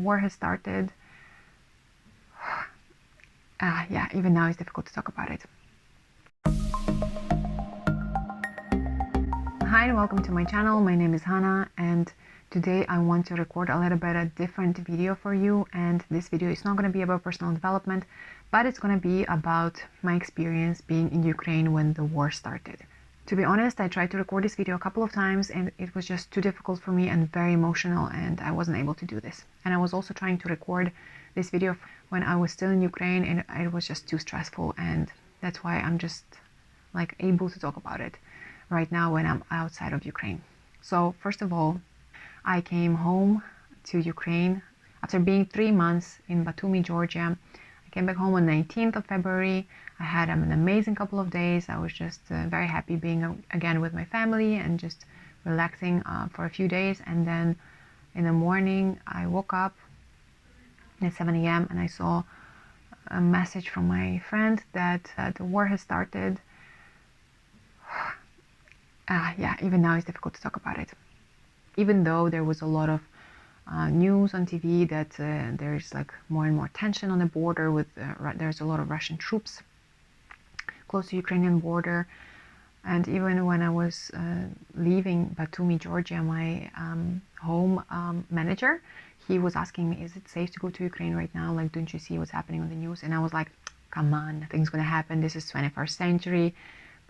war has started, yeah, even now it's difficult to talk about it. Hi and welcome to my channel. My name is Hannah, and today I want to record a little bit a different video for you. And this video is not going to be about personal development, but it's going to be about my experience being in Ukraine when the war started. To be honest, I tried to record this video a couple of times and it was just too difficult for me and very emotional, and I wasn't able to do this. And I was also trying to record this video when I was still in Ukraine, and it was just too stressful, and that's why I'm just like able to talk about it right now when I'm outside of Ukraine. So first of all, I came home to Ukraine after being 3 months in Batumi, Georgia. I came back home on 19th of February. I had an amazing couple of days. I was just very happy being again with my family and just relaxing for a few days. And then in the morning, I woke up at 7 a.m. and I saw a message from my friend that the war has started. Yeah, even now it's difficult to talk about it. Even though there was a lot of news on TV that there's like more and more tension on the border with there's a lot of Russian troops close to Ukrainian border. And even when I was leaving Batumi, Georgia, my home manager, he was asking me, is it safe to go to Ukraine right now? Like, don't you see what's happening on the news? And I was like, come on, nothing's gonna happen. This is 21st century.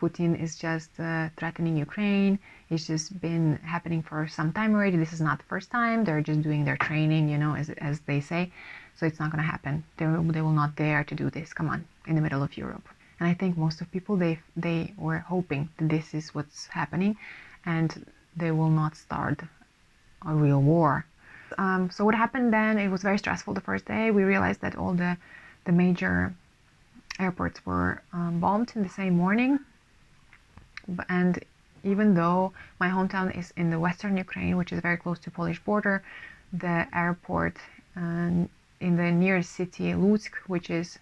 Putin is just threatening Ukraine. It's just been happening for some time already. This is not the first time. They're just doing their training, you know, as they say. So it's not going to happen. They will not dare to do this. Come on, in the middle of Europe. And I think most of people, they were hoping that this is what's happening and they will not start a real war. So what happened then, it was very stressful the first day. We realized that all the major airports were bombed in the same morning. And even though my hometown is in the western Ukraine, which is very close to Polish border, the airport in the nearest city, Lutsk, which is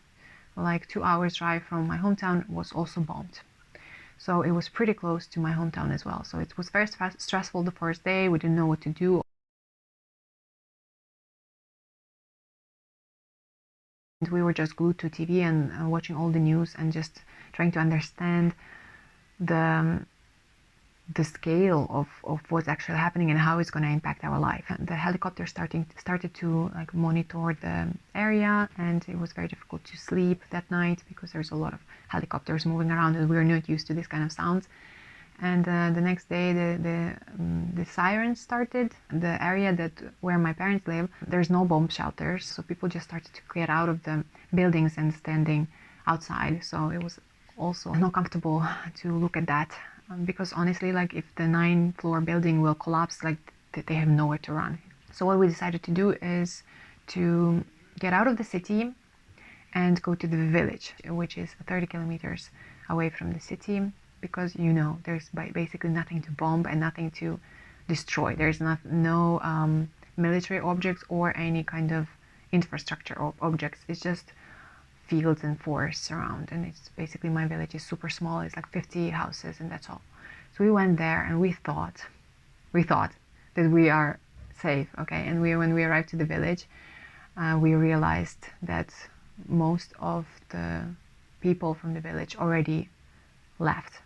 like 2 hours drive from my hometown, was also bombed. So it was pretty close to my hometown as well. So it was very stressful the first day. We didn't know what to do. And we were just glued to TV and watching all the news and just trying to understand the scale of what's actually happening and how it's going to impact our life. And the helicopter started to like monitor the area, and it was very difficult to sleep that night because there's a lot of helicopters moving around and we're not used to this kind of sounds. And the next day the sirens started. The area where my parents live, there's no bomb shelters, so people just started to get out of the buildings and standing outside. So it was also not comfortable to look at that, because honestly, like, if the 9-floor building will collapse, like, they have nowhere to run. So what we decided to do is to get out of the city and go to the village, which is 30 kilometers away from the city, because, you know, there's basically nothing to bomb and nothing to destroy. There's no military objects or any kind of infrastructure objects. It's just fields and forests around, and it's basically, my village is super small. It's like 50 houses and that's all. So we went there and we thought that we are safe, okay? And when we arrived to the village, we realized that most of the people from the village already left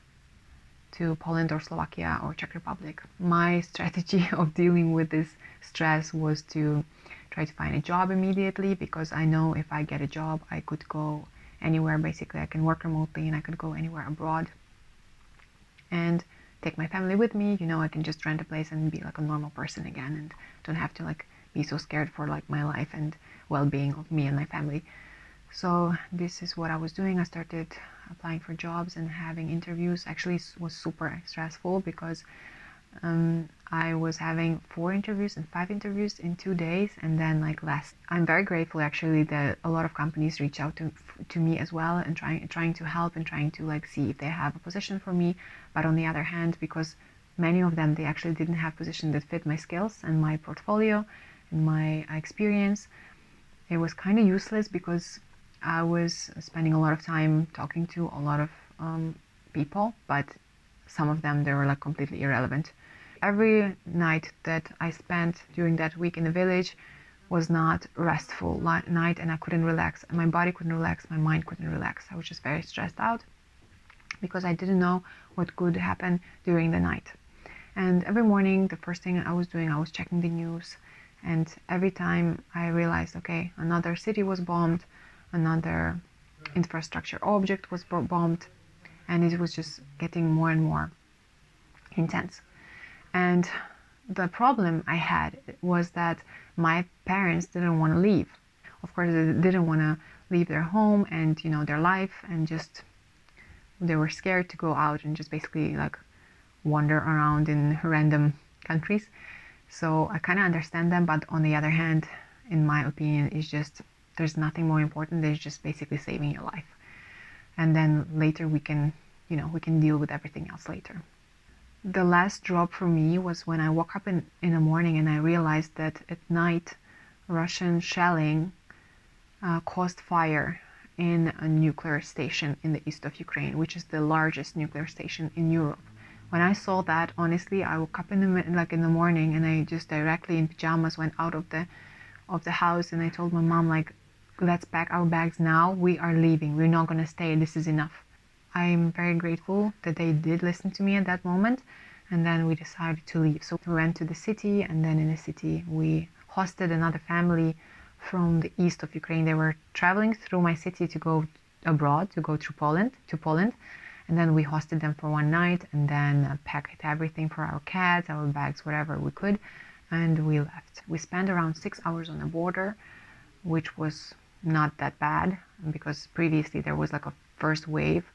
to Poland or Slovakia or Czech Republic. My strategy of dealing with this stress was to try to find a job immediately, because I know if I get a job, I could go anywhere. Basically, I can work remotely and I could go anywhere abroad and take my family with me. You know, I can just rent a place and be like a normal person again and don't have to like be so scared for like my life and well-being of me and my family. So this is what I was doing. I started applying for jobs and having interviews. Actually, it was super stressful because I was having 4 interviews and 5 interviews in 2 days, and then like last. I'm very grateful actually that a lot of companies reach out to me as well and trying to help and trying to like see if they have a position for me. But on the other hand, because many of them, they actually didn't have positions that fit my skills and my portfolio and my experience, it was kind of useless, because I was spending a lot of time talking to a lot of people, but some of them, they were like completely irrelevant. Every night that I spent during that week in the village was not restful night, and I couldn't relax. My body couldn't relax, my mind couldn't relax. I was just very stressed out because I didn't know what could happen during the night. And every morning, the first thing I was doing, I was checking the news. And every time I realized, okay, another city was bombed, another infrastructure object was bombed, and it was just getting more and more intense. And the problem I had was that my parents didn't want to leave. Of course, they didn't want to leave their home and, you know, their life, and just they were scared to go out and just basically like wander around in random countries. So I kind of understand them, but on the other hand, in my opinion, it's just there's nothing more important. There's just basically saving your life, and then later we can, you know, we can deal with everything else later. The last drop for me was when I woke up in the morning and I realized that at night Russian shelling caused fire in a nuclear station in the east of Ukraine, which is the largest nuclear station in Europe. When I saw that, honestly, I woke up in the morning, and I just directly in pajamas went out of the house, and I told my mom, like, let's pack our bags now. We are leaving. We're not gonna stay. This is enough. I'm very grateful that they did listen to me at that moment, and then we decided to leave. So we went to the city, and then in the city we hosted another family from the east of Ukraine. They were traveling through my city to go abroad, to go through Poland, and then we hosted them for one night, and then packed everything for our cats, our bags, whatever we could, and we left. We spent around 6 hours on the border, which was not that bad, because previously there was like a first wave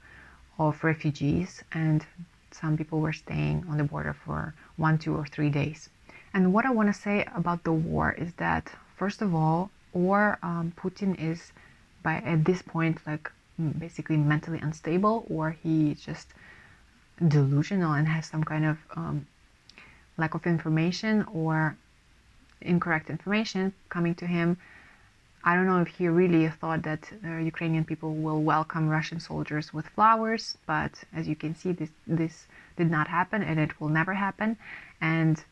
of refugees, and some people were staying on the border for 1, 2, or 3 days. And what I want to say about the war is that, first of all, Putin is at this point like basically mentally unstable, or he's just delusional and has some kind of lack of information or incorrect information coming to him. I don't know if he really thought that Ukrainian people will welcome Russian soldiers with flowers, but as you can see, this did not happen, and it will never happen. And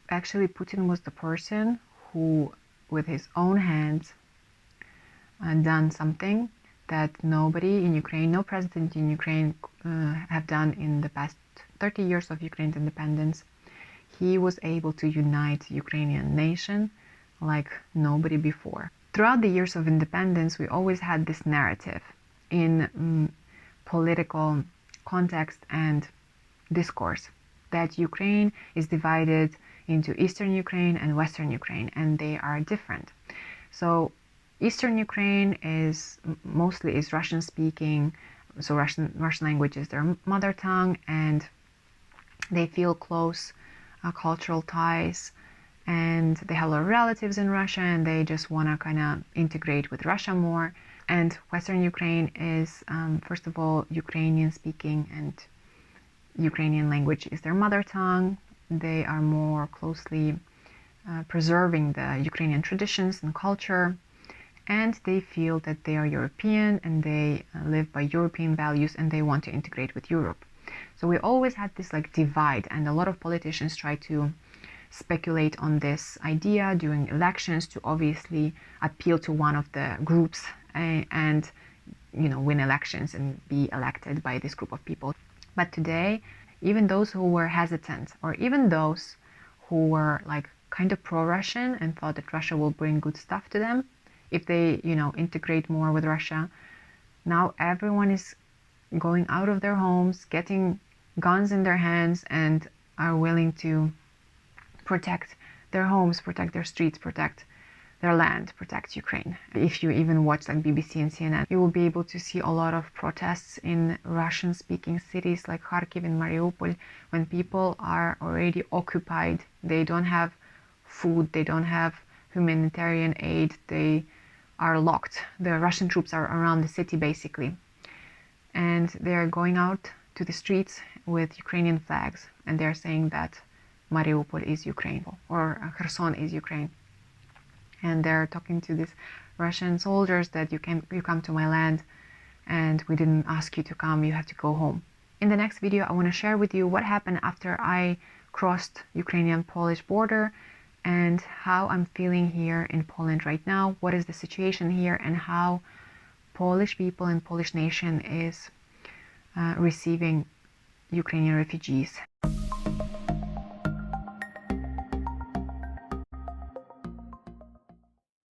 actually, Putin was the person who, with his own hands, done something that nobody in Ukraine, no president in Ukraine have done in the past 30 years of Ukraine's independence. He was able to unite the Ukrainian nation like nobody before. Throughout the years of independence, we always had this narrative in political context and discourse that Ukraine is divided into Eastern Ukraine and Western Ukraine, and they are different. So Eastern Ukraine is mostly Russian speaking, so Russian language is their mother tongue, and they feel close cultural ties, and they have a lot of relatives in Russia, and they just want to kind of integrate with Russia more. And Western Ukraine is, first of all, Ukrainian speaking, and Ukrainian language is their mother tongue. They are more closely preserving the Ukrainian traditions and culture, and they feel that they are European, and they live by European values, and they want to integrate with Europe. So we always had this like divide, and a lot of politicians try to speculate on this idea during elections to obviously appeal to one of the groups and, you know, win elections and be elected by this group of people. But today, even those who were hesitant, or even those who were like kind of pro-Russian and thought that Russia will bring good stuff to them if they, you know, integrate more with Russia, now everyone is going out of their homes, getting guns in their hands, and are willing to protect their homes, protect their streets, protect their land, protect Ukraine. If you even watch like BBC and CNN, you will be able to see a lot of protests in Russian-speaking cities like Kharkiv and Mariupol, when people are already occupied. They don't have food, they don't have humanitarian aid, they are locked. The Russian troops are around the city basically, and they're going out to the streets with Ukrainian flags, and they're saying that Mariupol is Ukraine, or Kherson is Ukraine. And they're talking to these Russian soldiers that you come to my land, and we didn't ask you to come, you have to go home. In the next video, I want to share with you what happened after I crossed Ukrainian-Polish border and how I'm feeling here in Poland right now, what is the situation here, and how Polish people and Polish nation is receiving Ukrainian refugees.